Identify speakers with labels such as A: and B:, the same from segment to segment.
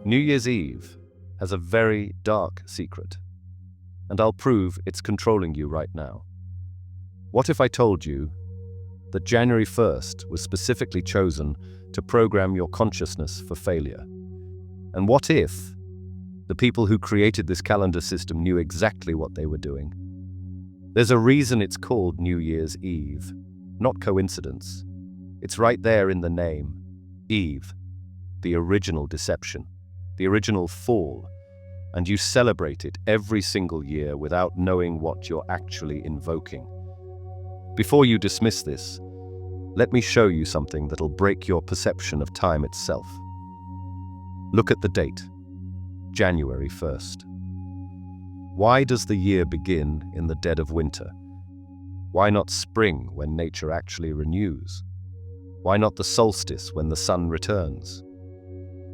A: New Year's Eve has a very dark secret, and I'll prove it's controlling you right now. What if I told you that January 1st was specifically chosen to program your consciousness for failure? And what if the people who created this calendar system knew exactly what they were doing? There's a reason it's called New Year's Eve, not coincidence. It's right there in the name, Eve, the original deception, the original fall, and you celebrate it every single year without knowing what you're actually invoking. Before you dismiss this, let me show you something that'll break your perception of time itself. Look at the date, January 1st. Why does the year begin in the dead of winter? Why not spring when nature actually renews? Why not the solstice when the sun returns?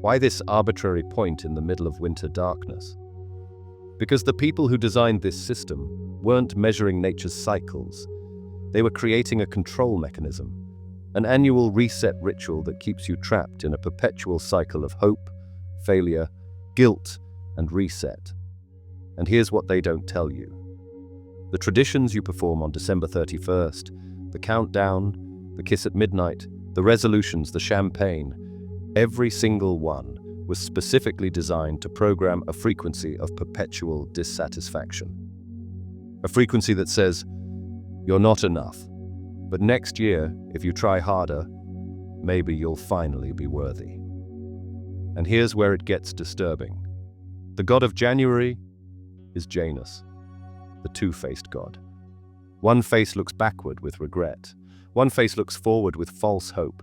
A: Why this arbitrary point in the middle of winter darkness? Because the people who designed this system weren't measuring nature's cycles. They were creating a control mechanism, an annual reset ritual that keeps you trapped in a perpetual cycle of hope, failure, guilt, and reset. And here's what they don't tell you. The traditions you perform on December 31st, the countdown, the kiss at midnight, the resolutions, the champagne, every single one was specifically designed to program a frequency of perpetual dissatisfaction. A frequency that says, you're not enough, but next year, if you try harder, maybe you'll finally be worthy. And here's where it gets disturbing. The god of January is Janus, the two-faced god. One face looks backward with regret. One face looks forward with false hope.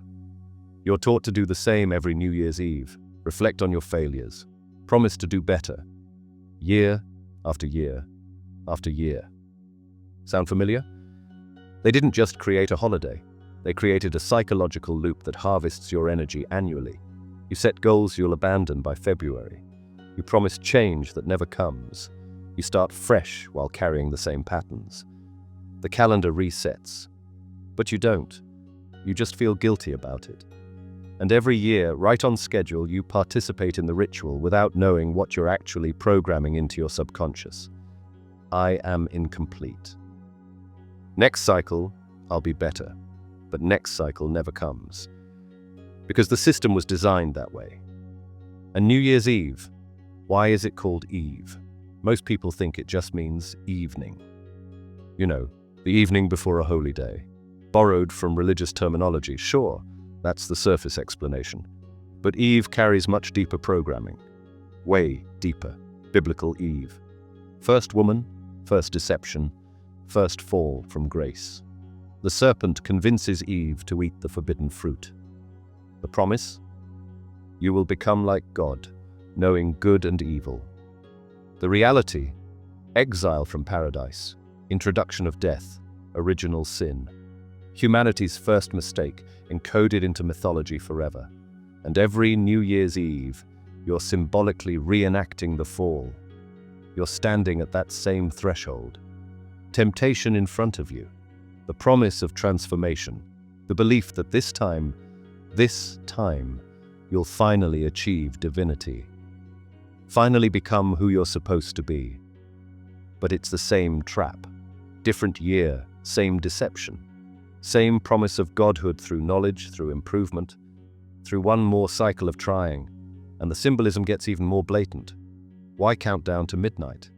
A: You're taught to do the same every New Year's Eve. Reflect on your failures. Promise to do better. Year after year after year. Sound familiar? They didn't just create a holiday. They created a psychological loop that harvests your energy annually. You set goals you'll abandon by February. You promise change that never comes. You start fresh while carrying the same patterns. The calendar resets. But you don't. You just feel guilty about it. And every year, right on schedule, you participate in the ritual without knowing what you're actually programming into your subconscious. I am incomplete. Next cycle, I'll be better. But next cycle never comes. Because the system was designed that way. And New Year's Eve, why is it called Eve? Most people think it just means evening. You know, the evening before a holy day. Borrowed from religious terminology, sure, that's the surface explanation. But Eve carries much deeper programming. Way deeper. Biblical Eve. First woman, first deception, first fall from grace. The serpent convinces Eve to eat the forbidden fruit. The promise? You will become like God, knowing good and evil. The reality? Exile from paradise, introduction of death, original sin. Humanity's first mistake, encoded into mythology forever. And every New Year's Eve, you're symbolically reenacting the fall. You're standing at that same threshold. Temptation in front of you. The promise of transformation. The belief that this time, you'll finally achieve divinity. Finally become who you're supposed to be. But it's the same trap. Different year, same deception. Same promise of godhood through knowledge, through improvement, through one more cycle of trying. And the symbolism gets even more blatant. Why count down to midnight?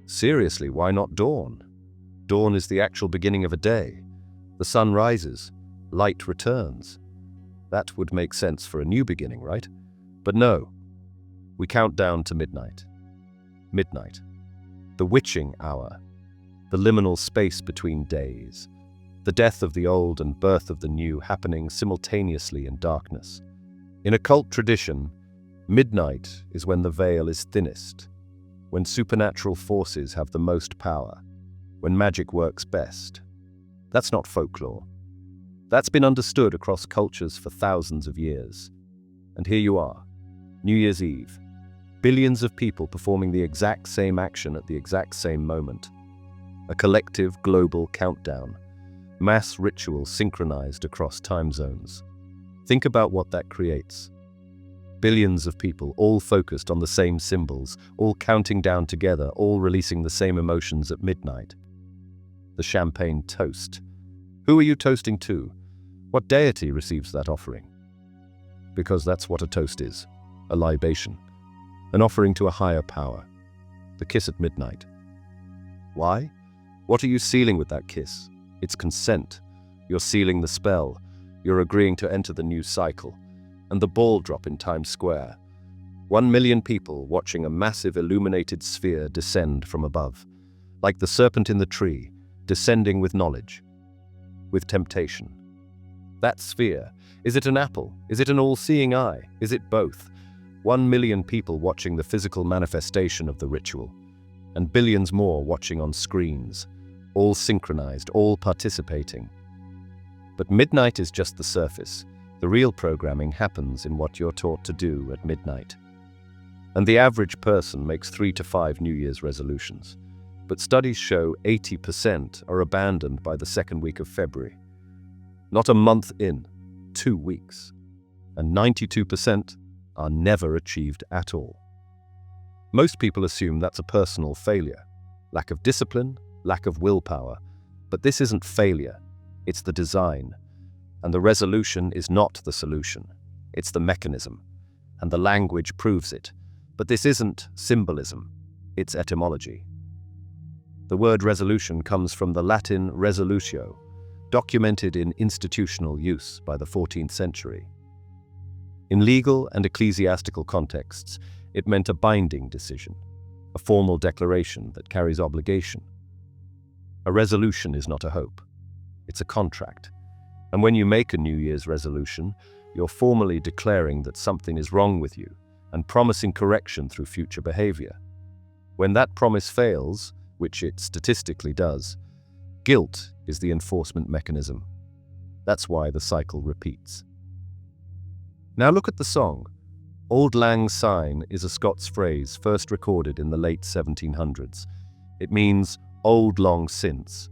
A: Seriously, why not dawn? Dawn is the actual beginning of a day. The sun rises, light returns. That would make sense for a new beginning, right? But no, we count down to midnight. Midnight. The witching hour. The liminal space between days. The death of the old and birth of the new happening simultaneously in darkness. In occult tradition, midnight is when the veil is thinnest, when supernatural forces have the most power, when magic works best. That's not folklore. That's been understood across cultures for thousands of years. And here you are, New Year's Eve. Billions of people performing the exact same action at the exact same moment. A collective global countdown. Mass ritual synchronized across time zones. Think about what that creates. billions of people, all focused on the same symbols, all counting down together, all releasing the same emotions at midnight. The champagne toast. Who are you toasting to? What deity receives that offering? Because that's what a toast is, a libation, an offering to a higher power, the kiss at midnight. Why? What are you sealing with that kiss? It's consent. You're sealing the spell. You're agreeing to enter the new cycle. And the ball drop in Times Square. 1 million people watching a massive illuminated sphere descend from above, like the serpent in the tree, descending with knowledge, with temptation. That sphere, is it an apple? Is it an all-seeing eye? Is it both? 1 million people watching the physical manifestation of the ritual, and billions more watching on screens, all synchronized, all participating. But midnight is just the surface. The real programming happens in what you're taught to do at midnight. And the average person makes 3 to 5 New Year's resolutions. But studies show 80% are abandoned by the second week of February. Not a month in, 2 weeks. And 92% are never achieved at all. Most people assume that's a personal failure. Lack of discipline, lack of willpower. But this isn't failure, it's the design. And the resolution is not the solution. It's the mechanism. And the language proves it. But this isn't symbolism, it's etymology. The word resolution comes from the Latin resolutio, documented in institutional use by the 14th century. In legal and ecclesiastical contexts, it meant a binding decision, a formal declaration that carries obligation. A resolution is not a hope, it's a contract. And when you make a New Year's resolution, you're formally declaring that something is wrong with you and promising correction through future behavior. When that promise fails, which it statistically does, guilt is the enforcement mechanism. That's why the cycle repeats. Now look at the song. Auld Lang Syne is a Scots phrase first recorded in the late 1700s. It means old long since.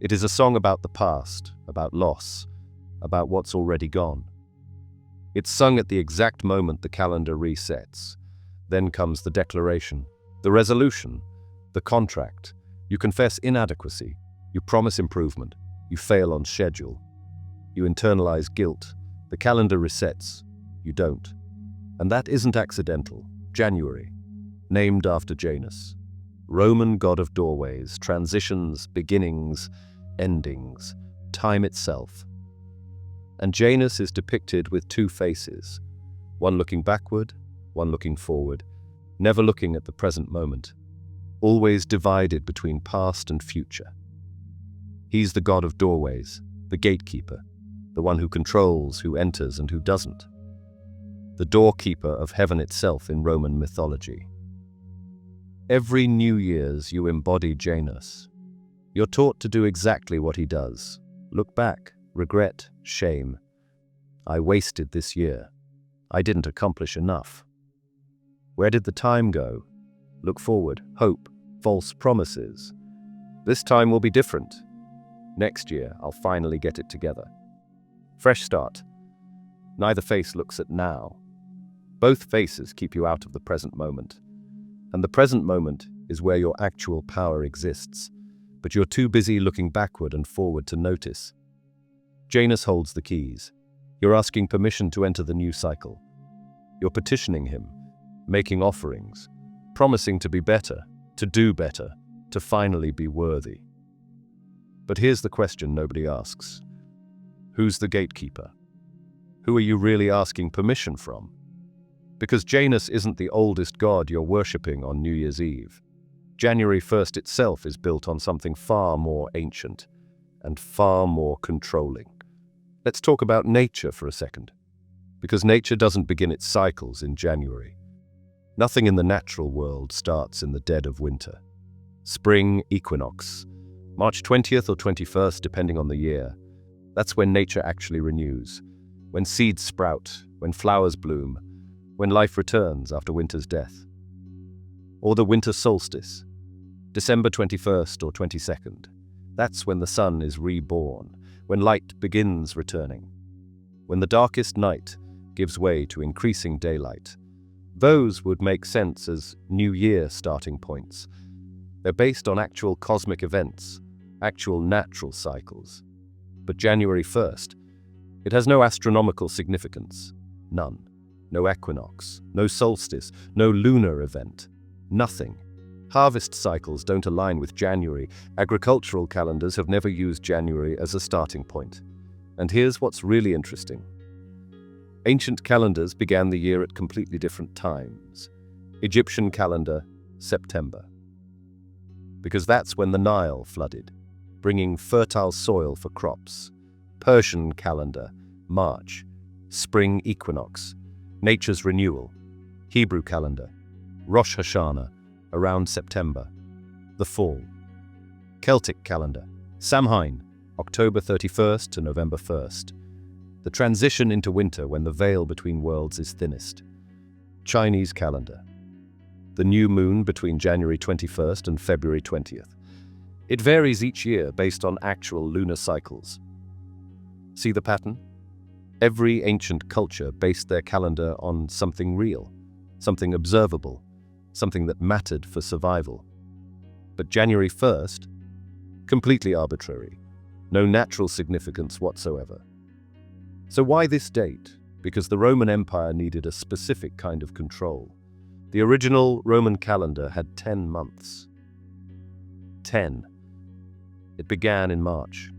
A: It is a song about the past, about loss, about what's already gone. It's sung at the exact moment the calendar resets. Then comes the declaration, the resolution, the contract. You confess inadequacy, you promise improvement, you fail on schedule. You internalize guilt, the calendar resets, you don't. And that isn't accidental. January, named after Janus, Roman god of doorways, transitions, beginnings, endings, time itself. And Janus is depicted with 2 faces, one looking backward, one looking forward, never looking at the present moment, always divided between past and future. He's the god of doorways, the gatekeeper, the one who controls who enters and who doesn't. The doorkeeper of heaven itself in Roman mythology. Every New Year's you embody Janus. You're taught to do exactly what he does. Look back, regret, shame. I wasted this year. I didn't accomplish enough. Where did the time go? Look forward, hope, false promises. This time will be different. Next year, I'll finally get it together. Fresh start. Neither face looks at now. Both faces keep you out of the present moment. And the present moment is where your actual power exists, but you're too busy looking backward and forward to notice. Janus holds the keys. You're asking permission to enter the new cycle. You're petitioning him, making offerings, promising to be better, to do better, to finally be worthy. But here's the question nobody asks. Who's the gatekeeper? Who are you really asking permission from? Because Janus isn't the oldest god you're worshipping on New Year's Eve. January 1st itself is built on something far more ancient and far more controlling. Let's talk about nature for a second. Because nature doesn't begin its cycles in January. Nothing in the natural world starts in the dead of winter. Spring equinox, March 20th or 21st depending on the year. That's when nature actually renews. When seeds sprout, when flowers bloom, when life returns after winter's death. Or the winter solstice, December 21st or 22nd. That's when the sun is reborn, when light begins returning. When the darkest night gives way to increasing daylight. Those would make sense as New Year starting points. They're based on actual cosmic events, actual natural cycles. But January 1st, it has no astronomical significance. None. No equinox, no solstice, no lunar event. Nothing. Harvest cycles don't align with January. Agricultural calendars have never used January as a starting point. And here's what's really interesting. Ancient calendars began the year at completely different times. Egyptian calendar, September. Because that's when the Nile flooded, bringing fertile soil for crops. Persian calendar, March. Spring equinox, nature's renewal. Hebrew calendar, Rosh Hashanah, around September. The fall. Celtic calendar, Samhain, October 31st to November 1st. The transition into winter when the veil between worlds is thinnest. Chinese calendar. The new moon between January 21st and February 20th. It varies each year based on actual lunar cycles. See the pattern? Every ancient culture based their calendar on something real, something observable, something that mattered for survival. But January 1st? Completely arbitrary. No natural significance whatsoever. So why this date? Because the Roman Empire needed a specific kind of control. The original Roman calendar had 10 months. 10. It began in March.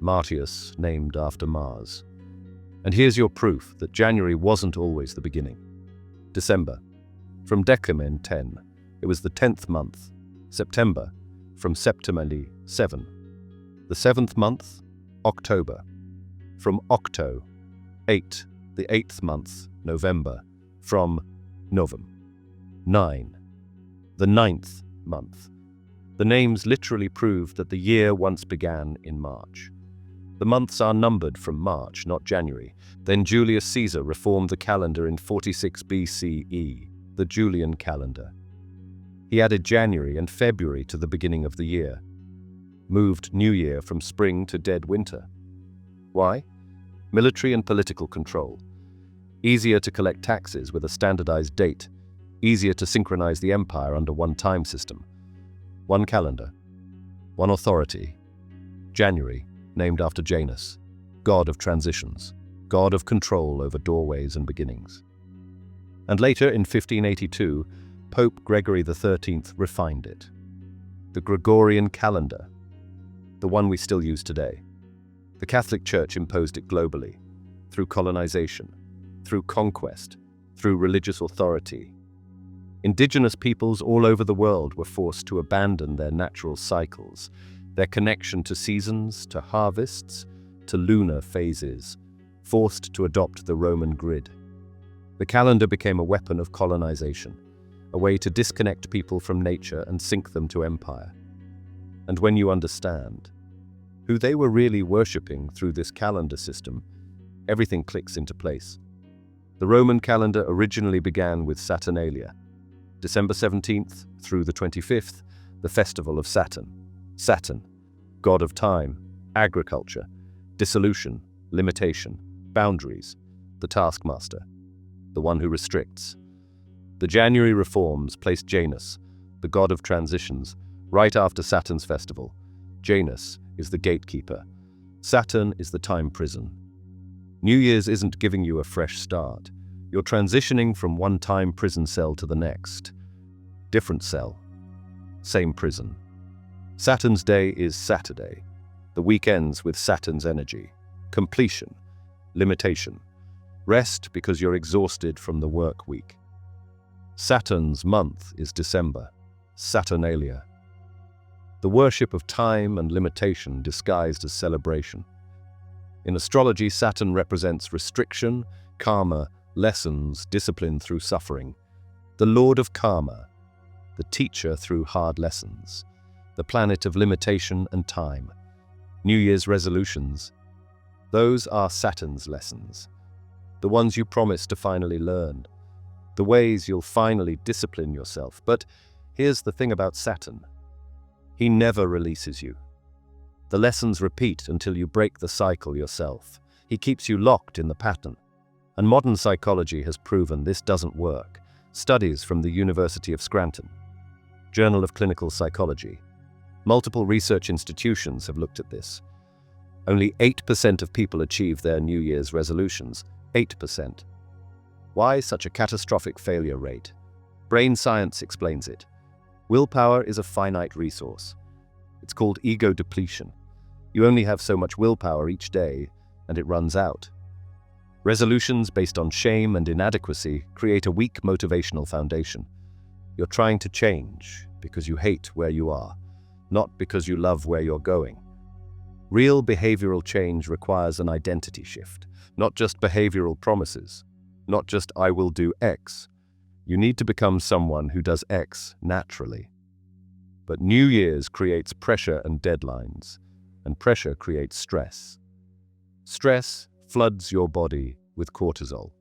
A: Martius, named after Mars. And here's your proof that January wasn't always the beginning. December. From Decamen 10. It was the 10th month. September. From Septimally 7. The 7th month, October. From Octo, 8, the 8th month, November. From Novem, 9, the 9th month. The names literally prove that the year once began in March. The months are numbered from March, not January. Then Julius Caesar reformed the calendar in 46 BCE, the Julian calendar. He added January and February to the beginning of the year. Moved New Year from spring to dead winter. Why? Military and political control. Easier to collect taxes with a standardized date. Easier to synchronize the empire under one time system. One calendar. One authority. January, named after Janus, god of transitions, god of control over doorways and beginnings. And later, in 1582, Pope Gregory XIII refined it. The Gregorian calendar, the one we still use today. The Catholic Church imposed it globally, through colonization, through conquest, through religious authority. Indigenous peoples all over the world were forced to abandon their natural cycles, their connection to seasons, to harvests, to lunar phases, forced to adopt the Roman grid. The calendar became a weapon of colonization, a way to disconnect people from nature and sync them to empire. And when you understand who they were really worshipping through this calendar system, everything clicks into place. The Roman calendar originally began with Saturnalia, December 17th through the 25th, the festival of Saturn. Saturn, god of time, agriculture, dissolution, limitation, boundaries, the taskmaster, the one who restricts. The January reforms placed Janus, the god of transitions, right after Saturn's festival. Janus is the gatekeeper. Saturn is the time prison. New Year's isn't giving you a fresh start. You're transitioning from one time prison cell to the next. Different cell, same prison. Saturn's day is Saturday. The week ends with Saturn's energy. Completion, limitation. Rest because you're exhausted from the work week. Saturn's month is December, Saturnalia. The worship of time and limitation disguised as celebration. In astrology, Saturn represents restriction, karma, lessons, discipline through suffering. The Lord of Karma, the teacher through hard lessons, the planet of limitation and time. New Year's resolutions, those are Saturn's lessons, the ones you promise to finally learn, the ways you'll finally discipline yourself. But here's the thing about Saturn. He never releases you. The lessons repeat until you break the cycle yourself. He keeps you locked in the pattern. And modern psychology has proven this doesn't work. Studies from the University of Scranton, Journal of Clinical Psychology, multiple research institutions have looked at this. Only 8% of people achieve their New Year's resolutions. 8%. Why such a catastrophic failure rate? Brain science explains it. Willpower is a finite resource. It's called ego depletion. You only have so much willpower each day, and it runs out. Resolutions based on shame and inadequacy create a weak motivational foundation. You're trying to change because you hate where you are, not because you love where you're going. Real behavioral change requires an identity shift, not just behavioral promises, not just "I will do X." You need to become someone who does X naturally. But New Year's creates pressure and deadlines, and pressure creates stress. Stress floods your body with cortisol.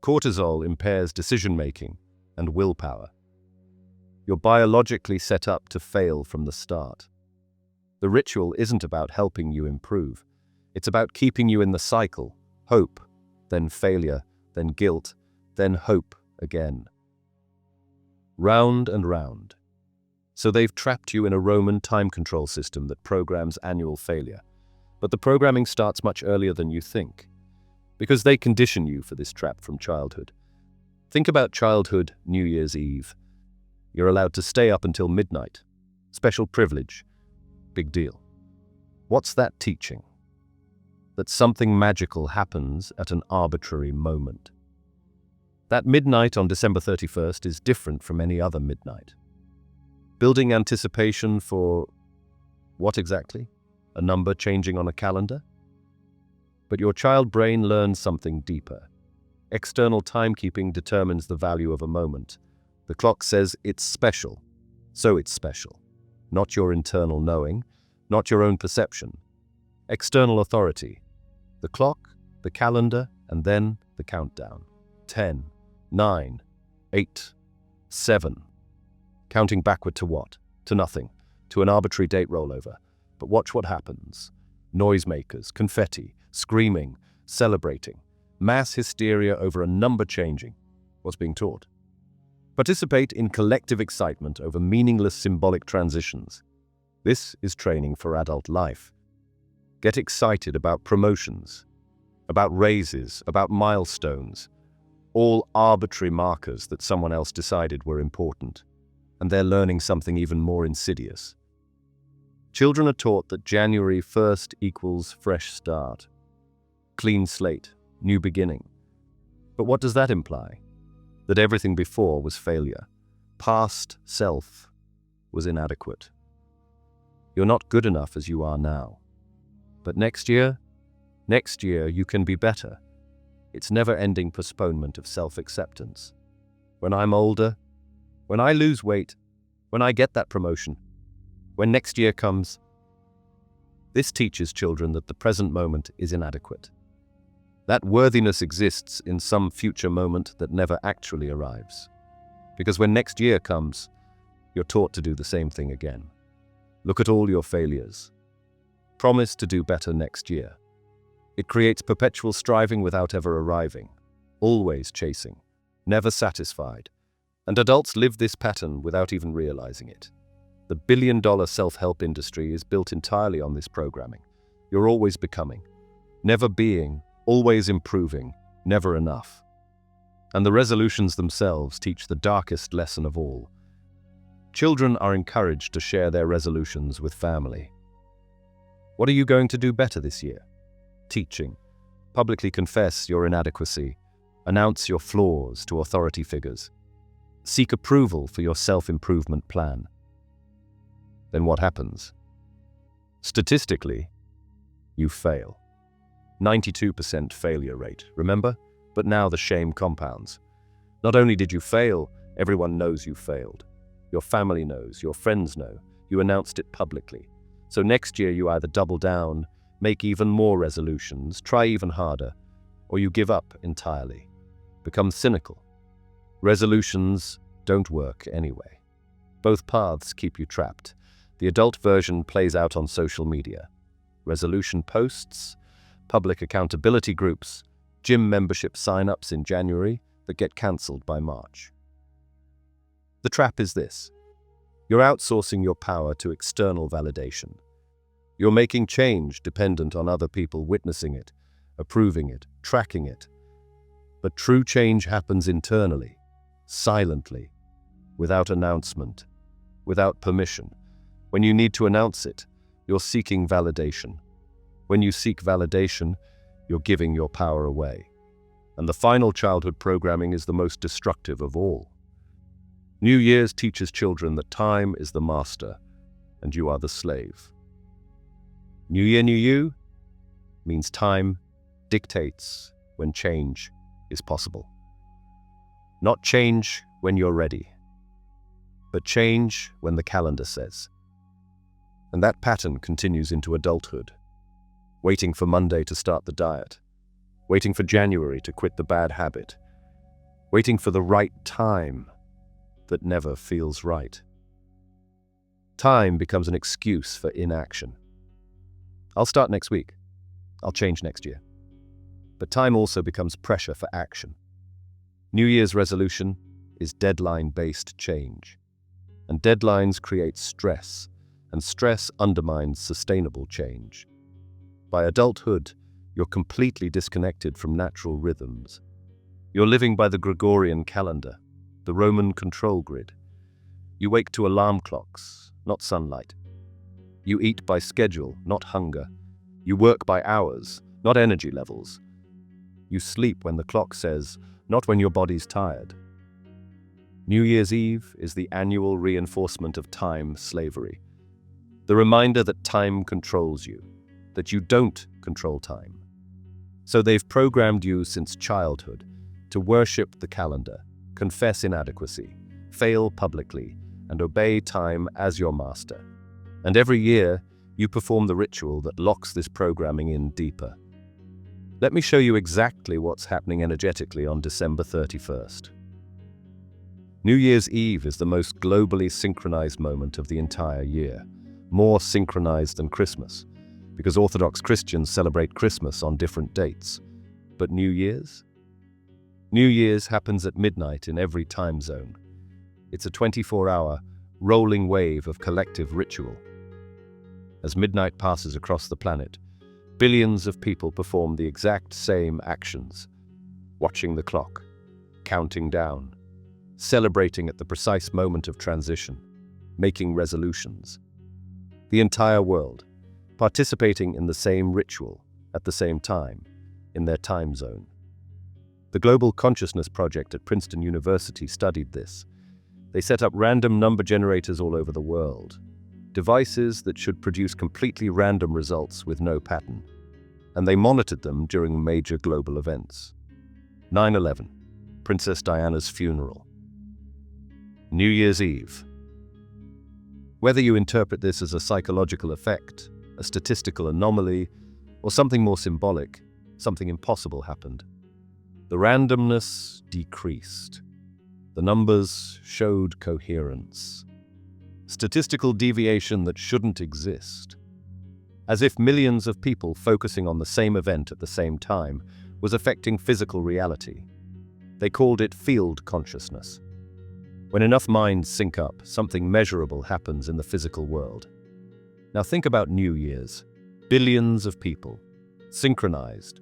A: Cortisol impairs decision-making and willpower. You're biologically set up to fail from the start. The ritual isn't about helping you improve. It's about keeping you in the cycle: hope, then failure, then guilt, then hope again. Round and round. So they've trapped you in a Roman time control system that programs annual failure. But the programming starts much earlier than you think, because they condition you for this trap from childhood. Think about childhood New Year's Eve. You're allowed to stay up until midnight. Special privilege. Big deal. What's that teaching? That something magical happens at an arbitrary moment. That midnight on December 31st is different from any other midnight. Building anticipation for what exactly? A number changing on a calendar? But your child brain learns something deeper. External timekeeping determines the value of a moment. The clock says it's special, so it's special. Not your internal knowing, not your own perception. External authority. The clock, the calendar, and then the countdown. 10, 9, 8, 7. Counting backward to what? To nothing. To an arbitrary date rollover. But watch what happens. Noisemakers, confetti, screaming, celebrating. Mass hysteria over a number changing. What's being taught? Participate in collective excitement over meaningless symbolic transitions. This is training for adult life. Get excited about promotions, about raises, about milestones. All arbitrary markers that someone else decided were important. And they're learning something even more insidious. Children are taught that January 1st equals fresh start. Clean slate, new beginning. But what does that imply? That everything before was failure. Past self was inadequate. You're not good enough as you are now. But next year you can be better. It's never-ending postponement of self-acceptance. When I'm older, when I lose weight, when I get that promotion, when next year comes. This teaches children that the present moment is inadequate. That worthiness exists in some future moment that never actually arrives. Because when next year comes, you're taught to do the same thing again. Look at all your failures. Promise to do better next year. It creates perpetual striving without ever arriving, always chasing, never satisfied. And adults live this pattern without even realizing it. The billion-dollar self-help industry is built entirely on this programming. You're always becoming, never being, always improving, never enough. And the resolutions themselves teach the darkest lesson of all. Children are encouraged to share their resolutions with family. What are you going to do better this year? Teaching. Publicly confess your inadequacy. Announce your flaws to authority figures. Seek approval for your self-improvement plan. Then what happens? Statistically, you fail. 92% failure rate, remember? But now the shame compounds. Not only did you fail, everyone knows you failed. Your family knows, your friends know. You announced it publicly. So next year you either double down, make even more resolutions, try even harder, or you give up entirely. Become cynical. Resolutions don't work anyway. Both paths keep you trapped. The adult version plays out on social media. Resolution posts, public accountability groups, gym membership sign-ups in January that get cancelled by March. The trap is this. You're outsourcing your power to external validation. You're making change dependent on other people witnessing it, approving it, tracking it. But true change happens internally, silently, without announcement, without permission. When you need to announce it, you're seeking validation. When you seek validation, you're giving your power away. And the final childhood programming is the most destructive of all. New Year's teaches children that time is the master and you are the slave. New Year, New You means time dictates when change is possible. Not change when you're ready, but change when the calendar says. And that pattern continues into adulthood. Waiting for Monday to start the diet. Waiting for January to quit the bad habit. Waiting for the right time that never feels right. Time becomes an excuse for inaction. I'll start next week. I'll change next year. But time also becomes pressure for action. New Year's resolution is deadline-based change. And deadlines create stress, and stress undermines sustainable change. By adulthood, you're completely disconnected from natural rhythms. You're living by the Gregorian calendar, the Roman control grid. You wake to alarm clocks, not sunlight. You eat by schedule, not hunger. You work by hours, not energy levels. You sleep when the clock says, not when your body's tired. New Year's Eve is the annual reinforcement of time slavery. The reminder that time controls you, that you don't control time. So they've programmed you since childhood to worship the calendar, confess inadequacy, fail publicly, and obey time as your master. And every year, you perform the ritual that locks this programming in deeper. Let me show you exactly what's happening energetically on December 31st. New Year's Eve is the most globally synchronized moment of the entire year, more synchronized than Christmas, because Orthodox Christians celebrate Christmas on different dates. But New Year's? New Year's happens at midnight in every time zone. It's a 24-hour, rolling wave of collective ritual. As midnight passes across the planet, billions of people perform the exact same actions, watching the clock, counting down, celebrating at the precise moment of transition, making resolutions. The entire world, participating in the same ritual at the same time, in their time zone. The Global Consciousness Project at Princeton University studied this. They set up random number generators all over the world, devices that should produce completely random results with no pattern, and they monitored them during major global events. 9/11, Princess Diana's funeral. New Year's Eve. Whether you interpret this as a psychological effect, a statistical anomaly, or something more symbolic, something impossible happened. The randomness decreased. The numbers showed coherence. Statistical deviation that shouldn't exist. As if millions of people focusing on the same event at the same time was affecting physical reality. They called it field consciousness. When enough minds sync up, something measurable happens in the physical world. Now think about New Year's. Billions of people, synchronized.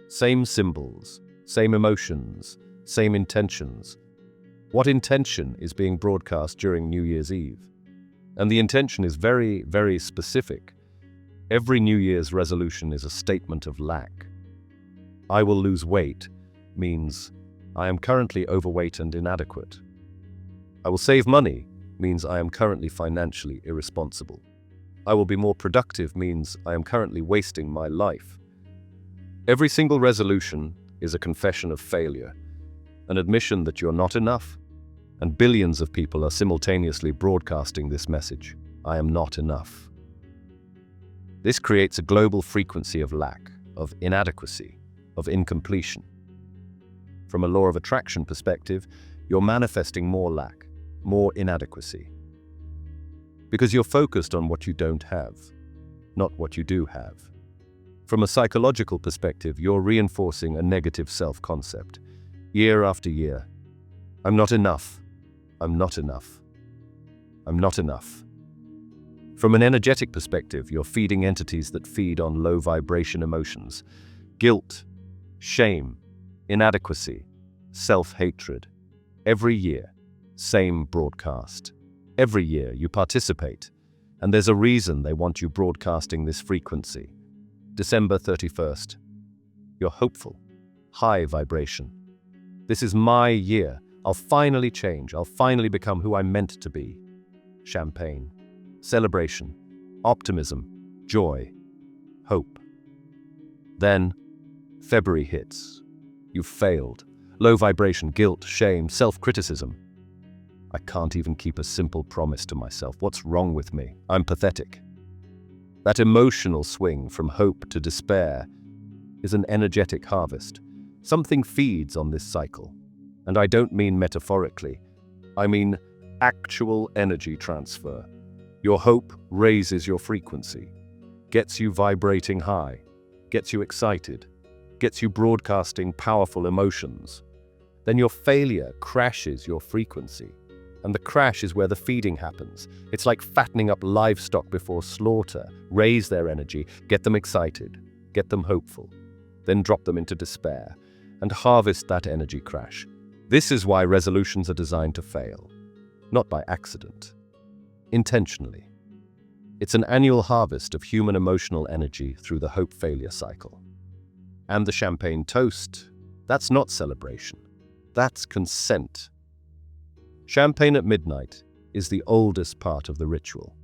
A: Same symbols, same emotions, same intentions. What intention is being broadcast during New Year's Eve? And the intention is very, very specific. Every New Year's resolution is a statement of lack. I will lose weight means I am currently overweight and inadequate. I will save money means I am currently financially irresponsible. I will be more productive means I am currently wasting my life. Every single resolution is a confession of failure, an admission that you're not enough, and billions of people are simultaneously broadcasting this message: I am not enough. This creates a global frequency of lack, of inadequacy, of incompletion. From a law of attraction perspective, you're manifesting more lack, more inadequacy. Because you're focused on what you don't have, not what you do have. From a psychological perspective, you're reinforcing a negative self-concept. Year after year. I'm not enough. I'm not enough. I'm not enough. From an energetic perspective, you're feeding entities that feed on low vibration emotions. Guilt, shame, inadequacy, self-hatred. Every year, same broadcast. Every year you participate, and there's a reason they want you broadcasting this frequency. December 31st. You're hopeful, high vibration. This is my year. I'll finally change. I'll finally become who I'm meant to be. Champagne, celebration, optimism, joy, hope. Then, February hits. You've failed. Low vibration, guilt, shame, self-criticism. I can't even keep a simple promise to myself. What's wrong with me? I'm pathetic. That emotional swing from hope to despair is an energetic harvest. Something feeds on this cycle. And I don't mean metaphorically. I mean actual energy transfer. Your hope raises your frequency, gets you vibrating high, gets you excited, gets you broadcasting powerful emotions. Then your failure crashes your frequency. And the crash is where the feeding happens. It's like fattening up livestock before slaughter. Raise their energy, get them excited, get them hopeful, then drop them into despair, and harvest that energy crash. This is why resolutions are designed to fail. Not by accident. Intentionally. It's an annual harvest of human emotional energy through the hope-failure cycle. And the champagne toast, that's not celebration. That's consent. Champagne at midnight is the oldest part of the ritual.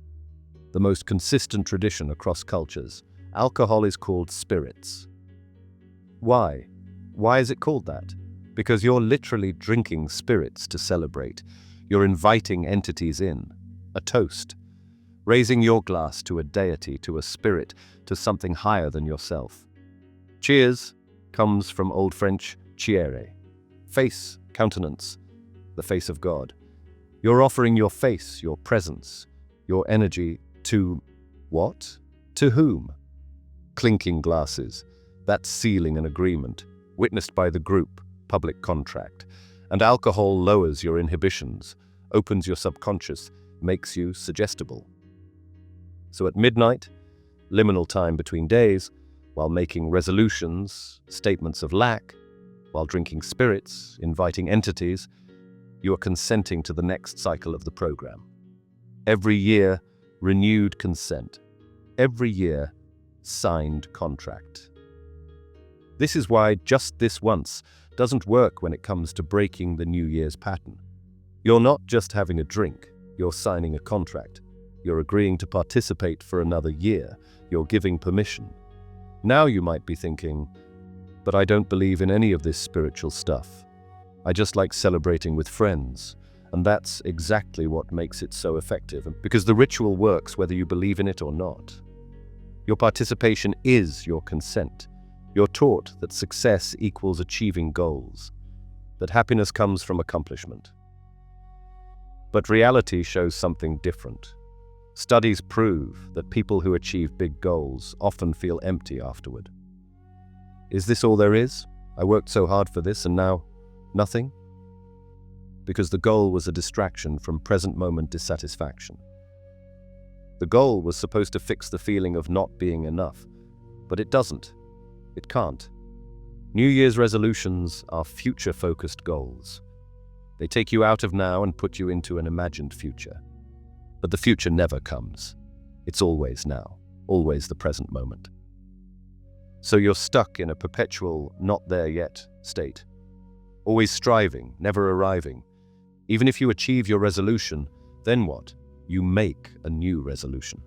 A: The most consistent tradition across cultures. Alcohol is called spirits. Why? Why is it called that? Because you're literally drinking spirits to celebrate. You're inviting entities in. A toast. Raising your glass to a deity, to a spirit, to something higher than yourself. Cheers comes from Old French chiere. Face, countenance. The face of God. You're offering your face, your presence, your energy to what? To whom? Clinking glasses, that's sealing an agreement, witnessed by the group, public contract. And alcohol lowers your inhibitions, opens your subconscious, makes you suggestible. So at midnight, liminal time between days, while making resolutions, statements of lack, while drinking spirits, inviting entities, you are consenting to the next cycle of the program. Every year, renewed consent. Every year, signed contract. This is why just this once doesn't work when it comes to breaking the New Year's pattern. You're not just having a drink, you're signing a contract. You're agreeing to participate for another year. You're giving permission. Now you might be thinking, but I don't believe in any of this spiritual stuff. I just like celebrating with friends, and that's exactly what makes it so effective, because the ritual works whether you believe in it or not. Your participation is your consent. You're taught that success equals achieving goals, that happiness comes from accomplishment. But reality shows something different. Studies prove that people who achieve big goals often feel empty afterward. Is this all there is? I worked so hard for this and now nothing? Because the goal was a distraction from present moment dissatisfaction. The goal was supposed to fix the feeling of not being enough, but it doesn't. It can't. New Year's resolutions are future-focused goals. They take you out of now and put you into an imagined future. But the future never comes. It's always now, always the present moment. So you're stuck in a perpetual not there yet state. Always striving, never arriving. Even if you achieve your resolution, then what? You make a new resolution.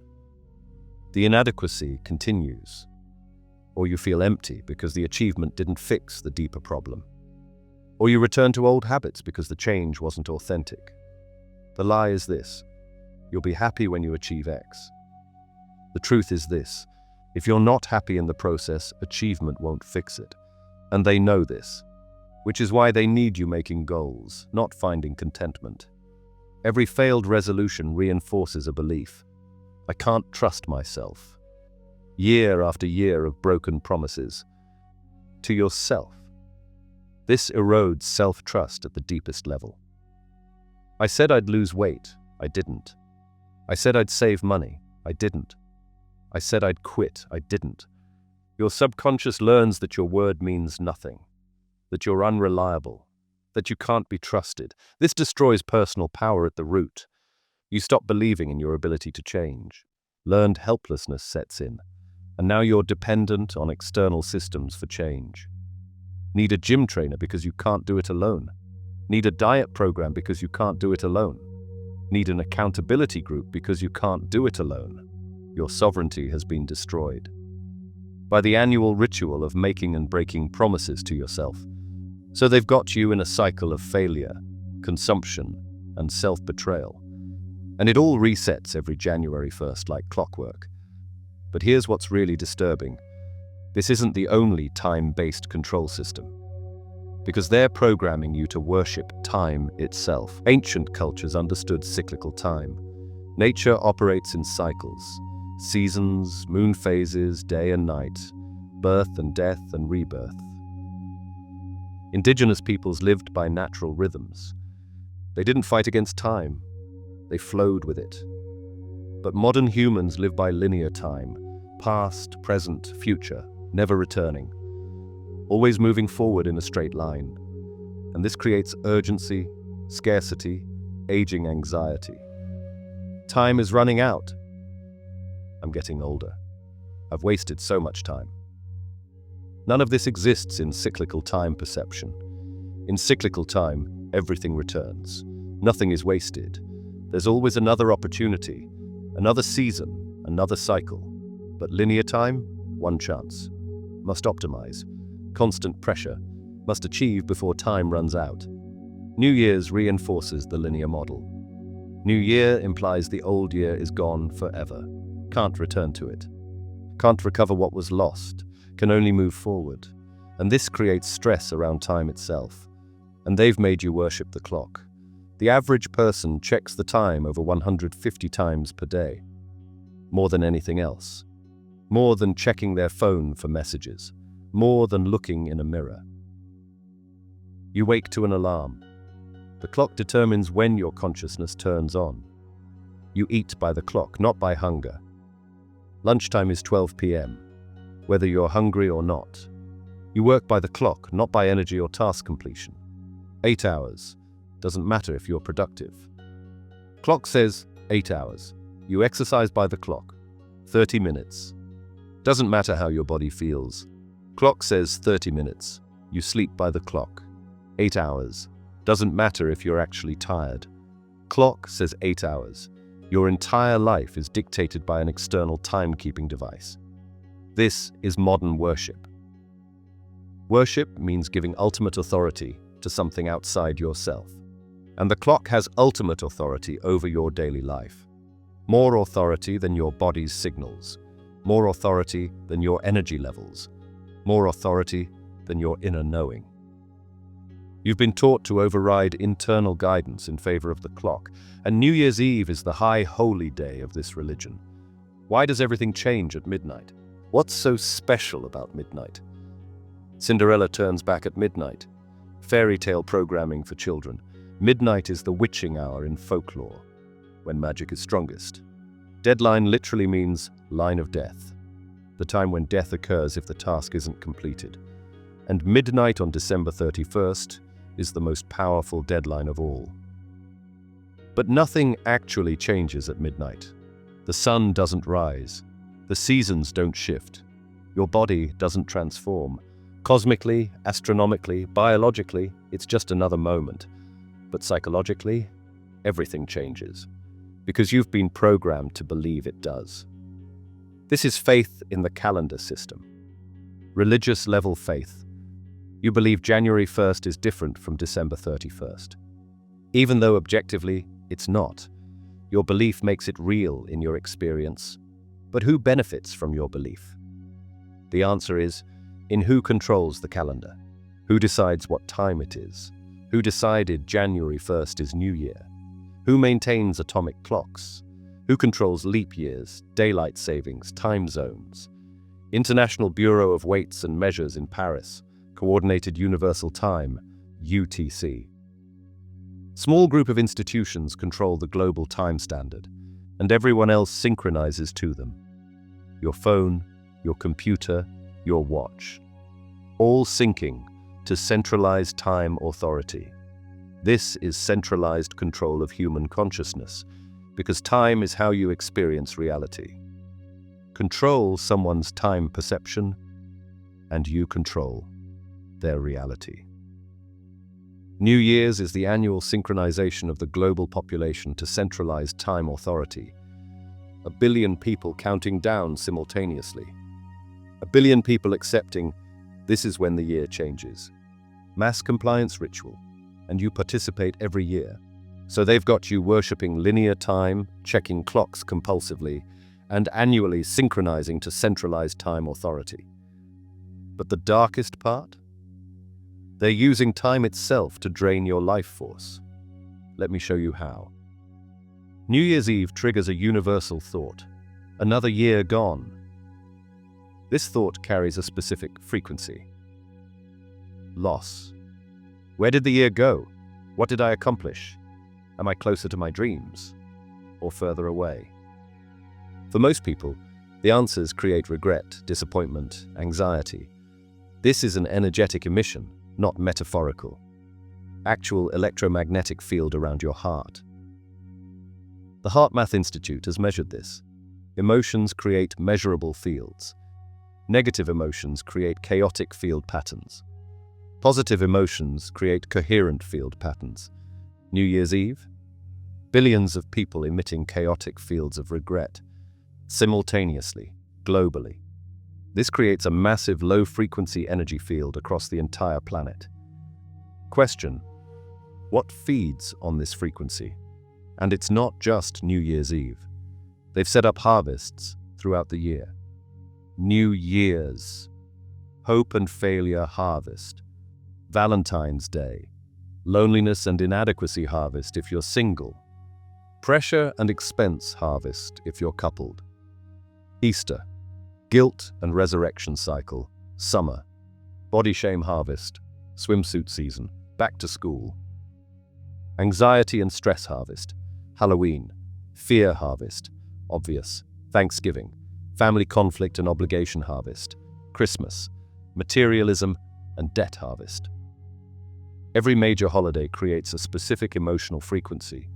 A: The inadequacy continues. Or you feel empty because the achievement didn't fix the deeper problem. Or you return to old habits because the change wasn't authentic. The lie is this: you'll be happy when you achieve X. The truth is this: if you're not happy in the process, achievement won't fix it. And they know this, which is why they need you making goals, not finding contentment. Every failed resolution reinforces a belief. I can't trust myself. year after year of broken promises. To yourself. This erodes self-trust at the deepest level. I said I'd lose weight. I didn't. I said I'd save money. I didn't. I said I'd quit. I didn't. Your subconscious learns that your word means nothing, that you're unreliable, that you can't be trusted. This destroys personal power at the root. You stop believing in your ability to change. Learned helplessness sets in, and now you're dependent on external systems for change. Need a gym trainer because you can't do it alone. Need a diet program because you can't do it alone. Need an accountability group because you can't do it alone. Your sovereignty has been destroyed by the annual ritual of making and breaking promises to yourself. So they've got you in a cycle of failure, consumption, and self-betrayal. And it all resets every January 1st like clockwork. But here's what's really disturbing. This isn't the only time-based control system. Because they're programming you to worship time itself. Ancient cultures understood cyclical time. Nature operates in cycles. Seasons, moon phases, day and night, birth and death and rebirth. Indigenous peoples lived by natural rhythms. They didn't fight against time. They flowed with it. But modern humans live by linear time, past, present, future, never returning, always moving forward in a straight line. And this creates urgency, scarcity, aging anxiety. Time is running out. I'm getting older. I've wasted so much time. None of this exists in cyclical time perception. In cyclical time, everything returns. Nothing is wasted. There's always another opportunity, another season, another cycle. But linear time, one chance. Must optimize. Constant pressure. Must achieve before time runs out. New Year's reinforces the linear model. New Year implies the old year is gone forever. Can't return to it. Can't recover what was lost. Can only move forward. And this creates stress around time itself. And they've made you worship the clock. The average person checks the time over 150 times per day. More than anything else. More than checking their phone for messages. More than looking in a mirror. You wake to an alarm. The clock determines when your consciousness turns on. You eat by the clock, not by hunger. Lunchtime is 12 p.m., whether you're hungry or not. You work by the clock, not by energy or task completion. 8 hours. Doesn't matter if you're productive. Clock says 8 hours. You exercise by the clock. 30 minutes. Doesn't matter how your body feels. Clock says 30 minutes. You sleep by the clock. 8 hours. Doesn't matter if you're actually tired. Clock says 8 hours. Your entire life is dictated by an external timekeeping device. This is modern worship. Worship means giving ultimate authority to something outside yourself. And the clock has ultimate authority over your daily life. More authority than your body's signals. More authority than your energy levels. More authority than your inner knowing. You've been taught to override internal guidance in favor of the clock, and New Year's Eve is the high holy day of this religion. Why does everything change at midnight? What's so special about midnight? Cinderella turns back at midnight. Fairy tale programming for children. Midnight is the witching hour in folklore, when magic is strongest. Deadline literally means line of death, the time when death occurs if the task isn't completed. And midnight on December 31st is the most powerful deadline of all. But nothing actually changes at midnight. The sun doesn't rise. The seasons don't shift. Your body doesn't transform. Cosmically, astronomically, biologically, it's just another moment. But psychologically, everything changes. Because you've been programmed to believe it does. This is faith in the calendar system. Religious level faith. You believe January 1st is different from December 31st. Even though objectively, it's not. Your belief makes it real in your experience. But who benefits from your belief? The answer is, in who controls the calendar? Who decides what time it is? Who decided January 1st is New Year? Who maintains atomic clocks? Who controls leap years, daylight savings, time zones? International Bureau of Weights and Measures in Paris, Coordinated Universal Time, UTC. Small group of institutions control the global time standard, and everyone else synchronizes to them. Your phone, your computer, your watch. All syncing to centralized time authority. This is centralized control of human consciousness, because time is how you experience reality. Control someone's time perception, and you control their reality. New Year's is the annual synchronization of the global population to centralized time authority. 1 billion people counting down simultaneously. 1 billion people accepting this is when the year changes. Mass compliance ritual, and you participate every year. So they've got you worshipping linear time, checking clocks compulsively, and annually synchronizing to centralized time authority. But the darkest part? They're using time itself to drain your life force. Let me show you how. New Year's Eve triggers a universal thought. Another year gone. This thought carries a specific frequency. Loss. Where did the year go? What did I accomplish? Am I closer to my dreams? Or further away? For most people, the answers create regret, disappointment, anxiety. This is an energetic emission, not metaphorical. Actual electromagnetic field around your heart. The HeartMath Institute has measured this. Emotions create measurable fields. Negative emotions create chaotic field patterns. Positive emotions create coherent field patterns. New Year's Eve? Billions of people emitting chaotic fields of regret, simultaneously, globally. This creates a massive low-frequency energy field across the entire planet. Question: what feeds on this frequency? And it's not just New Year's Eve. They've set up harvests throughout the year. New Year's, hope and failure harvest, Valentine's Day, loneliness and inadequacy harvest if you're single, pressure and expense harvest if you're coupled, Easter, guilt and resurrection cycle, summer, body shame harvest, swimsuit season, back to school, anxiety and stress harvest, Halloween, fear harvest, obvious, Thanksgiving, family conflict and obligation harvest, Christmas, materialism and debt harvest. Every major holiday creates a specific emotional frequency.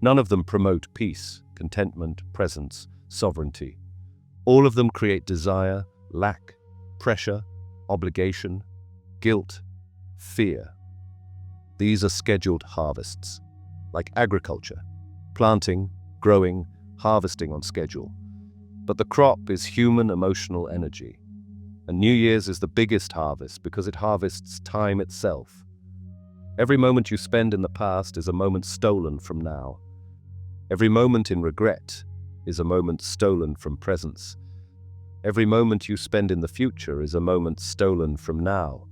A: None of them promote peace, contentment, presence, sovereignty. All of them create desire, lack, pressure, obligation, guilt, fear. These are scheduled harvests, like agriculture, planting, growing, harvesting on schedule. But the crop is human emotional energy. And New Year's is the biggest harvest because it harvests time itself. Every moment you spend in the past is a moment stolen from now. Every moment in regret is a moment stolen from presence. Every moment you spend in the future is a moment stolen from now.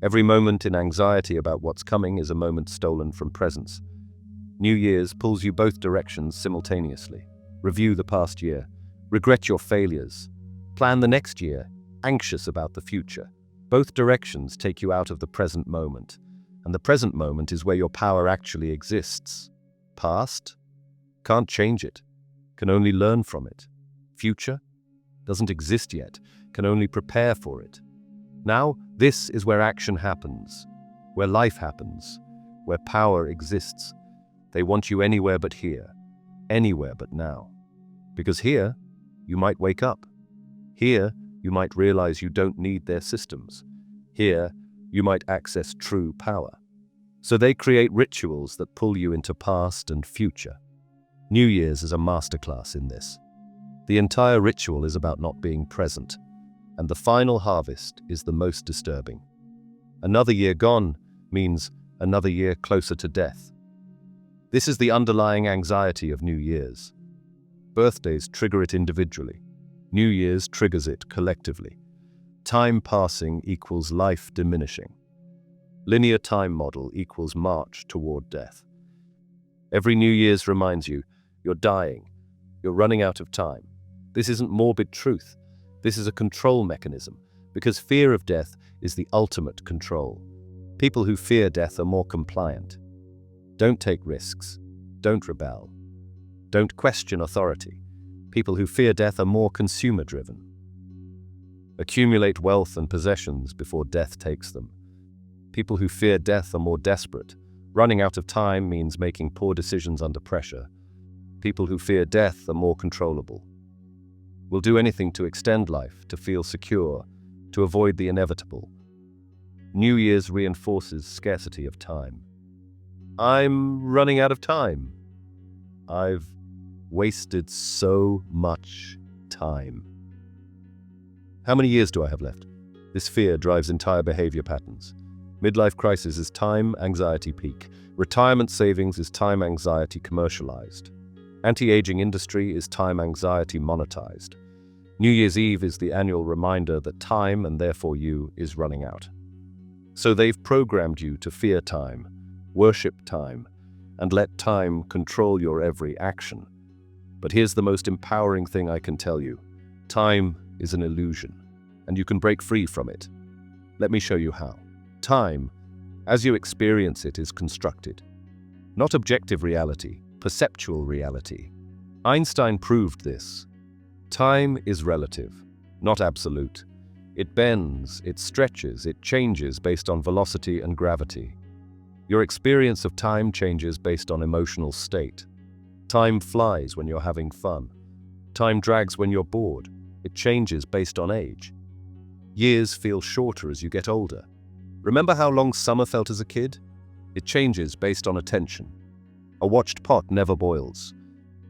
A: Every moment in anxiety about what's coming is a moment stolen from presence. New Year's pulls you both directions simultaneously. Review the past year. Regret your failures. Plan the next year. Anxious about the future. Both directions take you out of the present moment. And the present moment is where your power actually exists. Past? Can't change it. Can only learn from it. Future? Doesn't exist yet. Can only prepare for it. Now, this is where action happens. Where life happens. Where power exists. They want you anywhere but here. Anywhere but now. Because here, you might wake up. Here, you might realize you don't need their systems. Here, you might access true power. So they create rituals that pull you into past and future. New Year's is a masterclass in this. The entire ritual is about not being present, and the final harvest is the most disturbing. Another year gone means another year closer to death. This is the underlying anxiety of New Year's. Birthdays trigger it individually. New Year's triggers it collectively. Time passing equals life diminishing. Linear time model equals march toward death. Every New Year's reminds you, you're dying. You're running out of time. This isn't morbid truth. This is a control mechanism, because fear of death is the ultimate control. People who fear death are more compliant. Don't take risks. Don't rebel. Don't question authority. People who fear death are more consumer-driven. Accumulate wealth and possessions before death takes them. People who fear death are more desperate. Running out of time means making poor decisions under pressure. People who fear death are more controllable. Will do anything to extend life, to feel secure, to avoid the inevitable. New Year's reinforces scarcity of time. I'm running out of time. I've wasted so much time. How many years do I have left? This fear drives entire behavior patterns. Midlife crisis is time anxiety peak. Retirement savings is time anxiety commercialized. Anti-aging industry is time anxiety monetized. New Year's Eve is the annual reminder that time, and therefore you, is running out. So they've programmed you to fear time, worship time, and let time control your every action. But here's the most empowering thing I can tell you. Time is an illusion, and you can break free from it. Let me show you how. Time, as you experience it, is constructed. Not objective reality, perceptual reality. Einstein proved this. Time is relative, not absolute. It bends, it stretches, it changes based on velocity and gravity. Your experience of time changes based on emotional state. Time flies when you're having fun. Time drags when you're bored. It changes based on age. Years feel shorter as you get older. Remember how long summer felt as a kid? It changes based on attention. A watched pot never boils,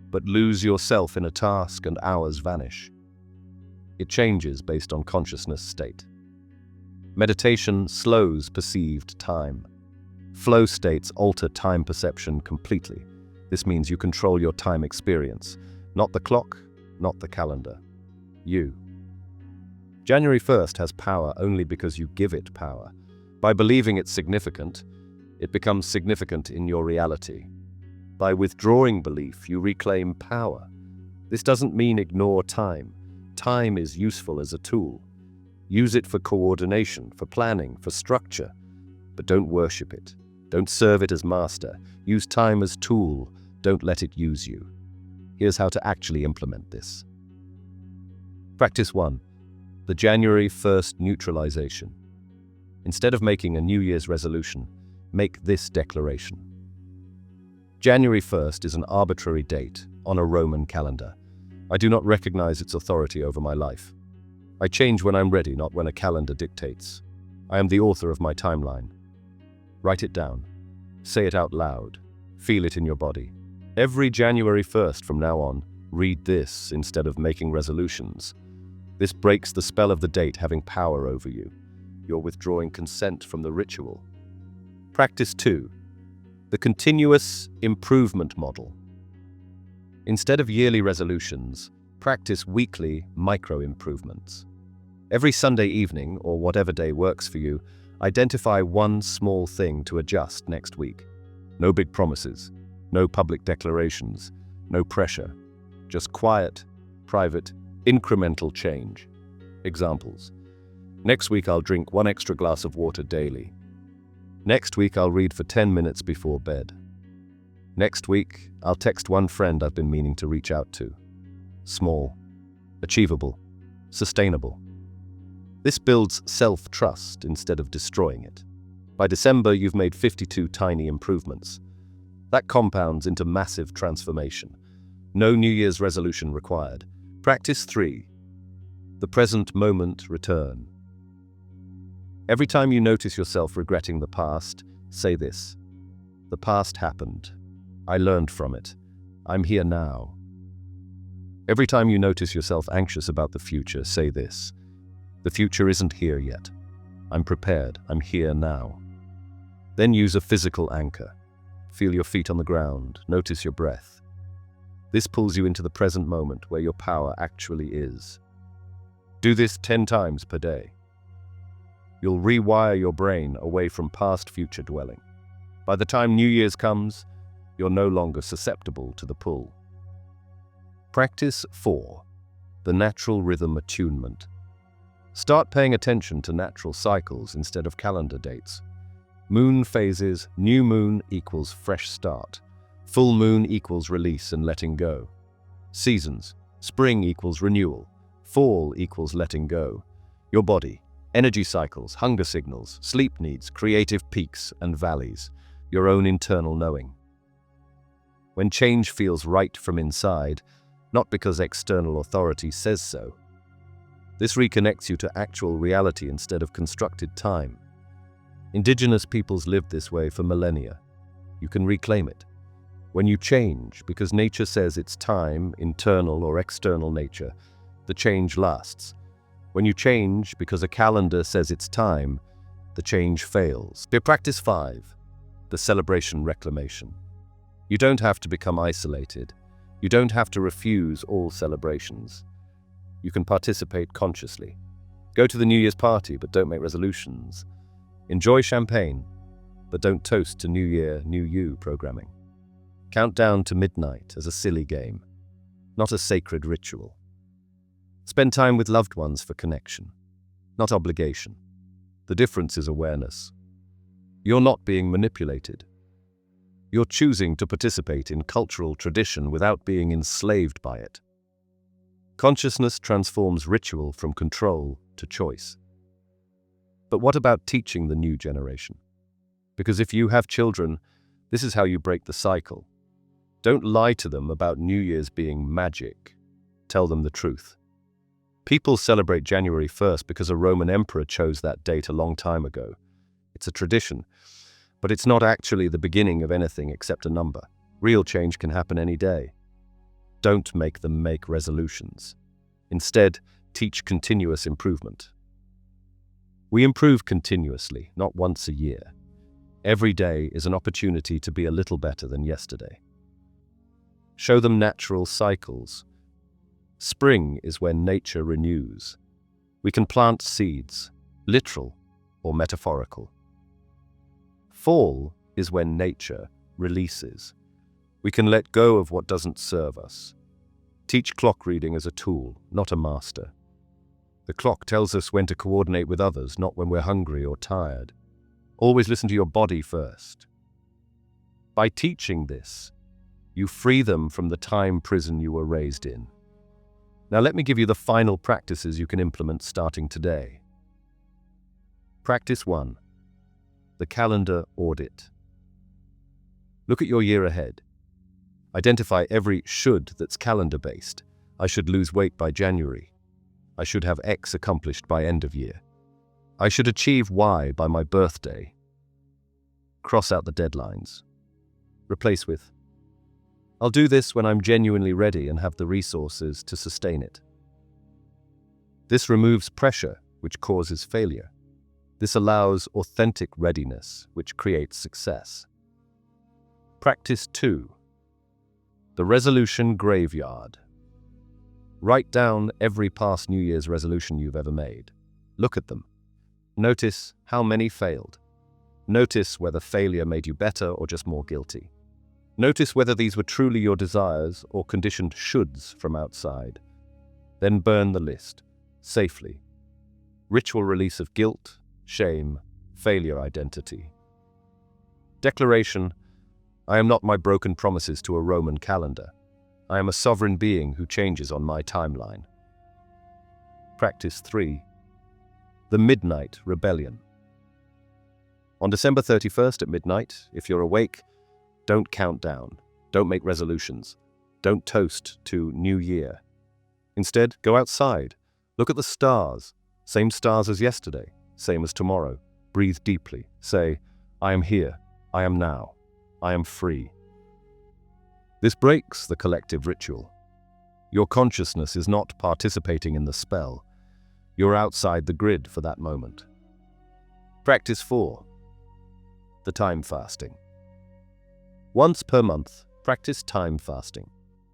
A: but lose yourself in a task and hours vanish. It changes based on consciousness state. Meditation slows perceived time. Flow states alter time perception completely. This means you control your time experience, not the clock, not the calendar. You. January 1st has power only because you give it power. By believing it's significant, it becomes significant in your reality. By withdrawing belief, you reclaim power. This doesn't mean ignore time. Time is useful as a tool. Use it for coordination, for planning, for structure. But don't worship it. Don't serve it as master. Use time as tool. Don't let it use you. Here's how to actually implement this. Practice 1. The January 1st neutralization. Instead of making a New Year's resolution, make this declaration. January 1st is an arbitrary date on a Roman calendar. I do not recognize its authority over my life. I change when I'm ready, not when a calendar dictates. I am the author of my timeline. Write it down. Say it out loud. Feel it in your body. Every January 1st from now on, read this instead of making resolutions. This breaks the spell of the date having power over you. You're withdrawing consent from the ritual. Practice 2. The continuous improvement model. Instead of yearly resolutions, practice weekly micro-improvements. Every Sunday evening, or whatever day works for you, identify one small thing to adjust next week. No big promises, no public declarations, no pressure. Just quiet, private, incremental change. Examples. Next week I'll drink 1 extra glass of water daily. Next week I'll read for 10 minutes before bed. Next week I'll text one friend I've been meaning to reach out to. Small, achievable, sustainable. This builds self-trust instead of destroying it. By December you've made 52 tiny improvements. That compounds into massive transformation. No New Year's resolution required. Practice 3. The present moment return. Every time you notice yourself regretting the past, say this. The past happened. I learned from it. I'm here now. Every time you notice yourself anxious about the future, say this. The future isn't here yet. I'm prepared. I'm here now. Then use a physical anchor. Feel your feet on the ground. Notice your breath. This pulls you into the present moment where your power actually is. Do this 10 times per day. You'll rewire your brain away from past-future dwelling. By the time New Year's comes, you're no longer susceptible to the pull. Practice 4. the natural rhythm attunement. Start paying attention to natural cycles instead of calendar dates. Moon phases, new moon equals fresh start. Full moon equals release and letting go. Seasons, spring equals renewal. Fall equals letting go. Your body, energy cycles, hunger signals, sleep needs, creative peaks and valleys. Your own internal knowing. When change feels right from inside, not because external authority says so. This reconnects you to actual reality instead of constructed time. Indigenous peoples lived this way for millennia. You can reclaim it. When you change, because nature says it's time, internal or external nature, the change lasts. When you change, because a calendar says it's time, the change fails. Practice 5, the celebration reclamation. You don't have to become isolated. You don't have to refuse all celebrations. You can participate consciously. Go to the New Year's party, but don't make resolutions. Enjoy champagne, but don't toast to New Year, New You programming. Count down to midnight as a silly game, not a sacred ritual. Spend time with loved ones for connection, not obligation. The difference is awareness. You're not being manipulated. You're choosing to participate in cultural tradition without being enslaved by it. Consciousness transforms ritual from control to choice. But what about teaching the new generation? Because if you have children, this is how you break the cycle. Don't lie to them about New Year's being magic. Tell them the truth. People celebrate January 1st because a Roman emperor chose that date a long time ago. It's a tradition, but it's not actually the beginning of anything except a number. Real change can happen any day. Don't make them make resolutions. Instead, teach continuous improvement. We improve continuously, not once a year. Every day is an opportunity to be a little better than yesterday. Show them natural cycles. Spring is when nature renews. We can plant seeds, literal or metaphorical. Fall is when nature releases. We can let go of what doesn't serve us. Teach clock reading as a tool, not a master. The clock tells us when to coordinate with others, not when we're hungry or tired. Always listen to your body first. By teaching this, you free them from the time prison you were raised in. Now let me give you the final practices you can implement starting today. Practice 1. The calendar audit. Look at your year ahead. Identify every should that's calendar-based. I should lose weight by January. I should have X accomplished by end of year. I should achieve Y by my birthday. Cross out the deadlines. Replace with, I'll do this when I'm genuinely ready and have the resources to sustain it. This removes pressure, which causes failure. This allows authentic readiness, which creates success. Practice 2. The resolution graveyard. Write down every past New Year's resolution you've ever made. Look at them. Notice how many failed. Notice whether failure made you better or just more guilty. Notice whether these were truly your desires or conditioned shoulds from outside. Then burn the list, safely. Ritual release of guilt, shame, failure identity. Declaration: I am not my broken promises to a Roman calendar. I am a sovereign being who changes on my timeline. Practice 3. The Midnight Rebellion. On December 31st at midnight, if you're awake, don't count down, don't make resolutions, don't toast to New Year. Instead, go outside, look at the stars, same stars as yesterday, same as tomorrow. Breathe deeply, say, I am here, I am now, I am free. This breaks the collective ritual. Your consciousness is not participating in the spell. You're outside the grid for that moment. Practice 4. The time fasting. Once per month, practice time fasting.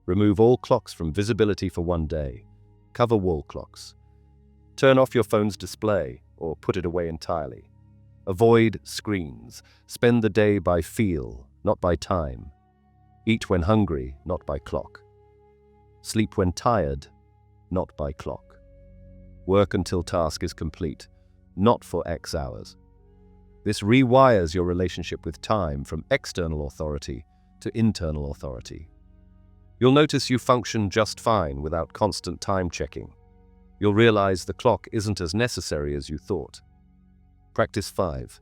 A: Remove all clocks from visibility for one day. Cover wall clocks. Turn off your phone's display or put it away entirely. Avoid screens. Spend the day by feel, not by time. Eat when hungry, not by clock. Sleep when tired, not by clock. Work until task is complete, not for X hours. This rewires your relationship with time from external authority to internal authority. You'll notice you function just fine without constant time checking. You'll realize the clock isn't as necessary as you thought. Practice 5.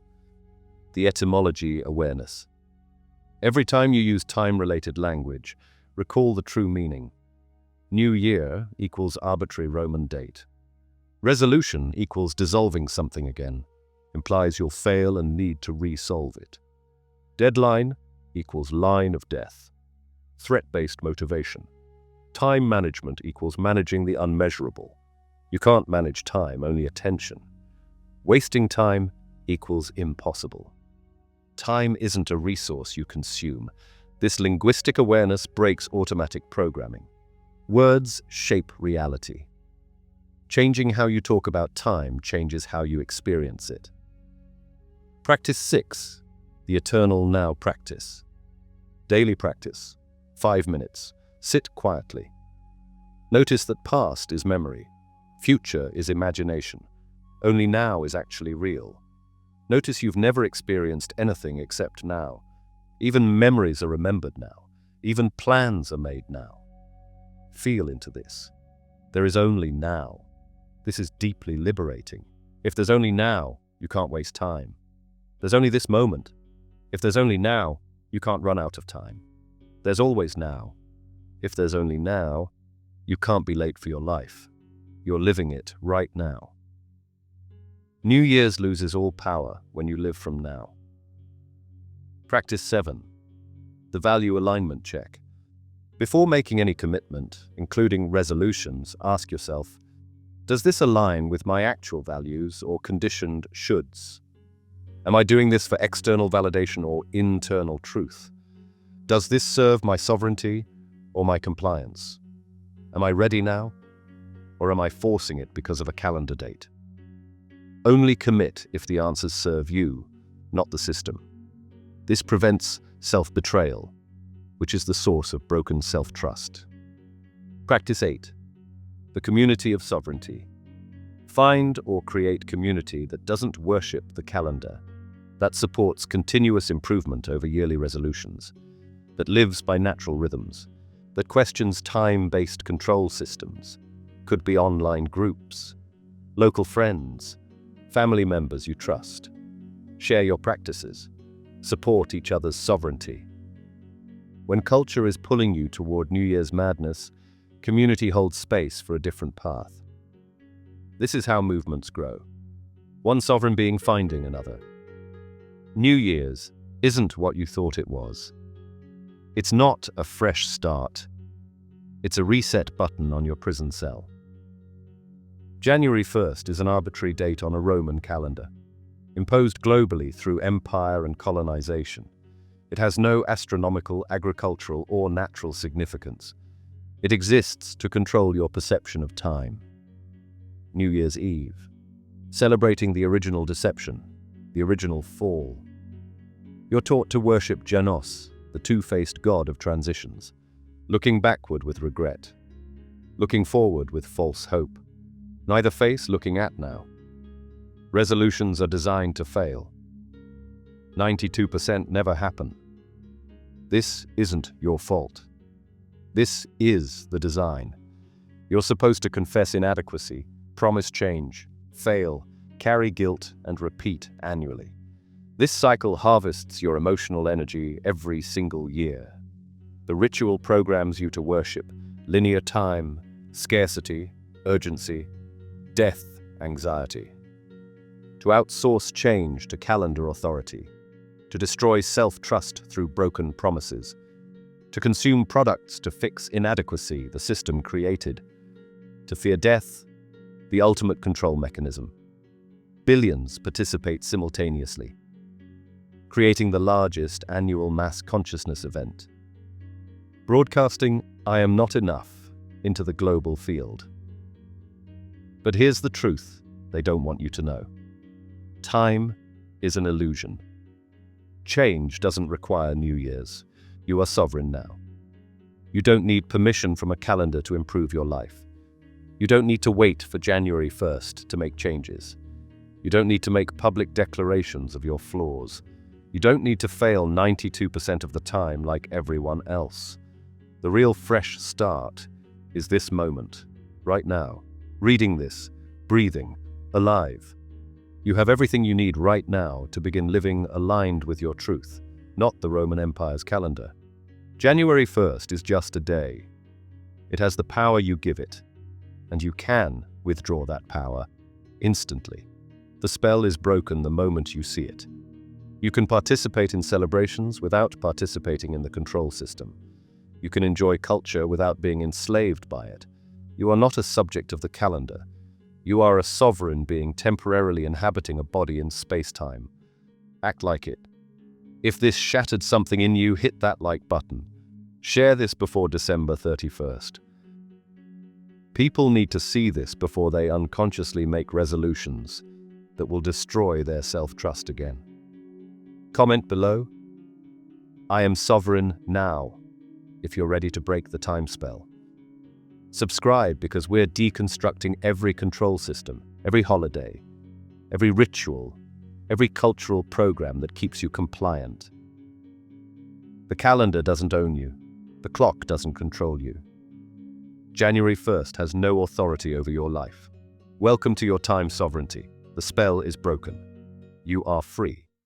A: The etymology awareness. Every time you use time-related language, recall the true meaning. New Year equals arbitrary Roman date. Resolution equals dissolving something again, implies you'll fail and need to resolve it. Deadline equals line of death. Threat-based motivation. Time management equals managing the unmeasurable. You can't manage time, only attention. Wasting time equals impossible. Time isn't a resource you consume. This linguistic awareness breaks automatic programming. Words shape reality. Changing how you talk about time changes how you experience it. Practice 6. The eternal now practice. Daily practice. 5 minutes. Sit quietly. Notice that past is memory. Future is imagination. Only now is actually real. Notice you've never experienced anything except now. Even memories are remembered now. Even plans are made now. Feel into this. There is only now. This is deeply liberating. If there's only now, you can't waste time. There's only this moment. If there's only now, you can't run out of time. There's always now. If there's only now, you can't be late for your life. You're living it right now. New Year's loses all power when you live from now. Practice 7. The value alignment check. Before making any commitment, including resolutions, ask yourself, does this align with my actual values or conditioned shoulds? Am I doing this for external validation or internal truth? Does this serve my sovereignty or my compliance? Am I ready now? Or am I forcing it because of a calendar date? Only commit if the answers serve you, not the system. This prevents self-betrayal, which is the source of broken self-trust. Practice 8. The community of sovereignty. Find or create community that doesn't worship the calendar, that supports continuous improvement over yearly resolutions, that lives by natural rhythms, that questions time-based control systems. Could be online groups, local friends, family members you trust. Share your practices. Support each other's sovereignty. When culture is pulling you toward New Year's madness, community holds space for a different path. This is how movements grow. One sovereign being finding another. New Year's isn't what you thought it was. It's not a fresh start. It's a reset button on your prison cell. January 1st is an arbitrary date on a Roman calendar, imposed globally through empire and colonization. It has no astronomical, agricultural, or natural significance. It exists to control your perception of time. New Year's Eve, celebrating the original deception, the original fall. You're taught to worship Janus, the two-faced god of transitions, looking backward with regret, looking forward with false hope. Neither face looking at now. Resolutions are designed to fail. 92% never happen. This isn't your fault. This is the design. You're supposed to confess inadequacy, promise change, fail, carry guilt, and repeat annually. This cycle harvests your emotional energy every single year. The ritual programs you to worship linear time, scarcity, urgency, death, anxiety. To outsource change to calendar authority. To destroy self-trust through broken promises. To consume products to fix inadequacy the system created. To fear death, the ultimate control mechanism. Billions participate simultaneously, creating the largest annual mass consciousness event. Broadcasting "I am not enough" into the global field. But here's the truth they don't want you to know. Time is an illusion. Change doesn't require New Year's. You are sovereign now. You don't need permission from a calendar to improve your life. You don't need to wait for January 1st to make changes. You don't need to make public declarations of your flaws. You don't need to fail 92% of the time like everyone else. The real fresh start is this moment, right now, reading this, breathing, alive. You have everything you need right now to begin living aligned with your truth, not the Roman Empire's calendar. January 1st is just a day. It has the power you give it, and you can withdraw that power instantly. The spell is broken the moment you see it. You can participate in celebrations without participating in the control system. You can enjoy culture without being enslaved by it. You are not a subject of the calendar. You are a sovereign being temporarily inhabiting a body in space-time. Act like it. If this shattered something in you, hit that like button. Share this before December 31st. People need to see this before they unconsciously make resolutions that will destroy their self-trust again. Comment below. I am sovereign now, if you're ready to break the time spell. Subscribe because we're deconstructing every control system, every holiday, every ritual, every cultural program that keeps you compliant. The calendar doesn't own you. The clock doesn't control you. January 1st has no authority over your life. Welcome to your time sovereignty. The spell is broken. You are free.